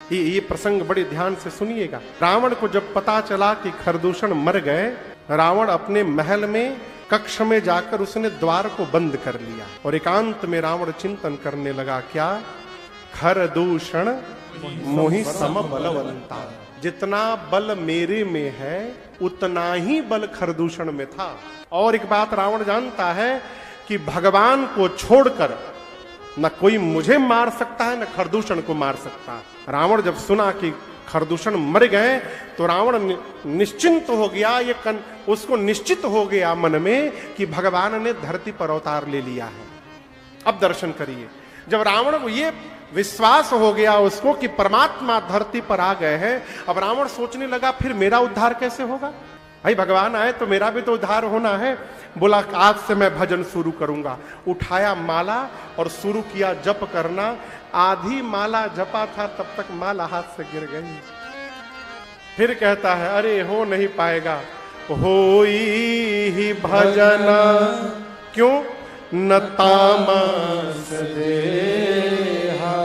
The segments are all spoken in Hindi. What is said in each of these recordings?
ये प्रसंग बड़े ध्यान से सुनिएगा। रावण को जब पता चला कि खरदूषण मर गए, रावण अपने महल में कक्ष में जाकर उसने द्वार को बंद कर लिया और एकांत में रावण चिंतन करने लगा, क्या खरदूषण मोहि सम बलवंता, जितना बल मेरे में है उतना ही बल खरदूषण में था। और एक बात रावण जानता है कि भगवान को छोड़कर न कोई मुझे मार सकता है, न खरदूषण को मार सकता है। रावण जब सुना कि खरदूषण मर गए तो रावण निश्चिंत हो गया। उसको निश्चित हो गया मन में कि भगवान ने धरती पर अवतार ले लिया है। अब दर्शन करिए, जब रावण को ये विश्वास हो गया उसको कि परमात्मा धरती पर आ गए हैं, अब रावण सोचने लगा फिर मेरा उद्धार कैसे होगा? भाई भगवान आए तो मेरा भी तो उद्धार होना है। बोला आज से मैं भजन शुरू करूंगा। उठाया माला और शुरू किया जप करना। आधी माला जपा था तब तक माला हाथ से गिर गई। फिर कहता है अरे हो नहीं पाएगा, होई ही भजन क्यों न तामस देहा,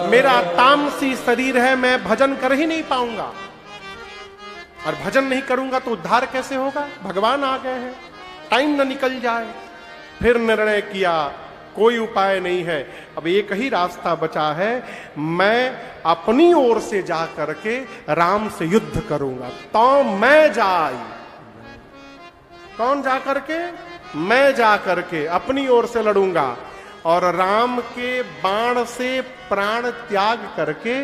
मेरा तामसी शरीर है, मैं भजन कर ही नहीं पाऊंगा और भजन नहीं करूंगा तो उद्धार कैसे होगा? भगवान आ गए हैं, टाइम न निकल जाए। फिर निर्णय किया कोई उपाय नहीं है, अब एक ही रास्ता बचा है, मैं अपनी ओर से जा करके राम से युद्ध करूंगा। तो मैं जाई, कौन जा करके? मैं जा करके अपनी ओर से लड़ूंगा और राम के बाण से प्राण त्याग करके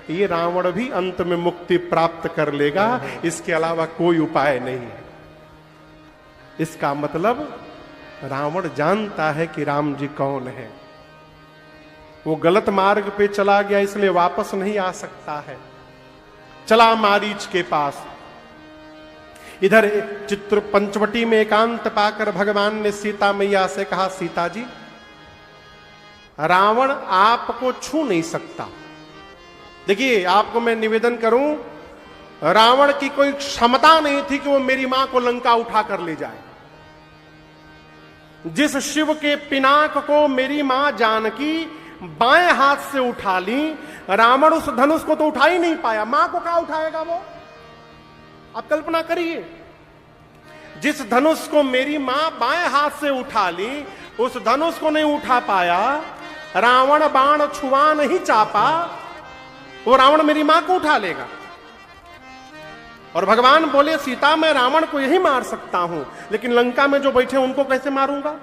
ये रावण भी अंत में मुक्ति प्राप्त कर लेगा। इसके अलावा कोई उपाय नहीं है। इसका मतलब रावण जानता है कि राम जी कौन है। वो गलत मार्ग पे चला गया इसलिए वापस नहीं आ सकता है। चला मारीच के पास। इधर चित्र पंचवटी में एकांत पाकर भगवान ने सीता मैया से कहा, सीता जी रावण आपको छू नहीं सकता। देखिए आपको मैं निवेदन करूं, रावण की कोई क्षमता नहीं थी कि वो मेरी मां को लंका उठा कर ले जाए। जिस शिव के पिनाक को मेरी मां जानकी बाएं हाथ से उठा ली, रावण उस धनुष को तो उठा ही नहीं पाया। मां को क्या उठाएगा वो? आप कल्पना करिए, जिस धनुष को मेरी मां बाएं हाथ से उठा ली, उस धनुष को नहीं उठा पाया। रावण बाण छुआ नहीं चापा, वो रावण मेरी मां को उठा लेगा। और भगवान बोले सीता मैं रावण को यही मार सकता हूं, लेकिन लंका में जो बैठे उनको कैसे मारूंगा?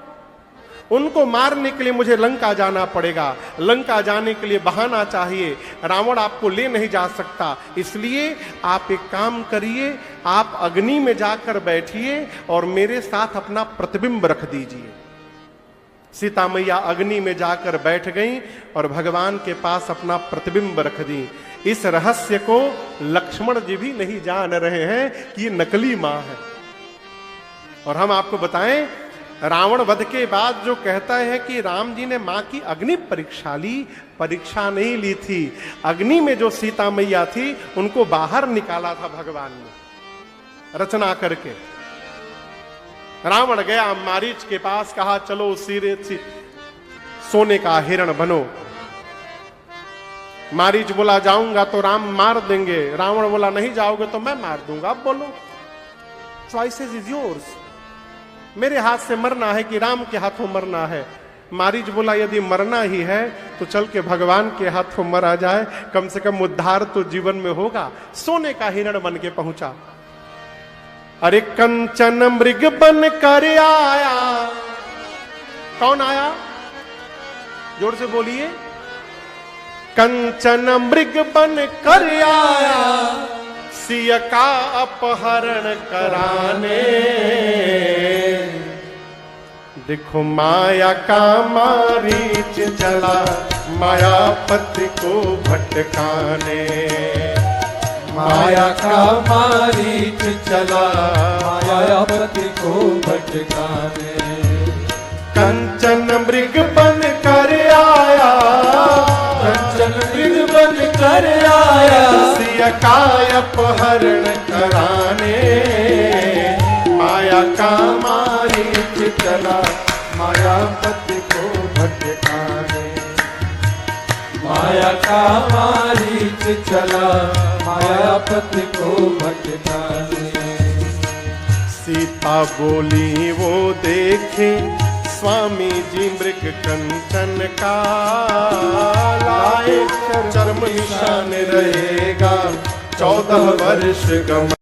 उनको मारने के लिए मुझे लंका जाना पड़ेगा। लंका जाने के लिए बहाना चाहिए, रावण आपको ले नहीं जा सकता। इसलिए आप एक काम करिए, आप अग्नि में जाकर बैठिए और मेरे साथ अपना प्रतिबिंब रख दीजिए। सीता मैया अग्नि में जाकर बैठ गई और भगवान के पास अपना प्रतिबिंब रख दी। इस रहस्य को लक्ष्मण जी भी नहीं जान रहे हैं कि ये नकली मां है। और हम आपको बताएं, रावण वध के बाद जो कहता है कि राम जी ने मां की अग्नि परीक्षा ली, परीक्षा नहीं ली थी। अग्नि में जो सीता मैया थी उनको बाहर निकाला था भगवान ने रचना करके। रावण गया मारीच के पास, कहा चलो सोने का हिरण बनो। मारीच बोला जाऊंगा तो राम मार देंगे। रावण बोला नहीं जाओगे तो मैं मार दूंगा। अब बोलो, चॉइसेस इज योर्स। मेरे हाथ से मरना है कि राम के हाथों मरना है? मारीच बोला यदि मरना ही है तो चल के भगवान के हाथों मरा जाए, कम से कम उद्धार तो जीवन में होगा। सोने का हिरण बन के पहुंचा। अरे कंचन मृग बन कर आया। कौन आया? जोर से बोलिए। कंचन मृग बन कर आया, सिया का अपहरण कराने। देखो माया का मारीच चला, मायापति को भटकाने। माया का मारीच चला, मायापति को भटकाने। कंचन मृग बन कर आया, कंचन मृग बन कर आया, सिया का अपहरण कराने। माया का मारीच चला, मायापति को भटकाने। माया का मारीच चला मायापति को भटकाने। सीता बोली वो देखे स्वामी जी मृग कंचन का, लाए चर्म निशान रहेगा 14 वर्ष गम।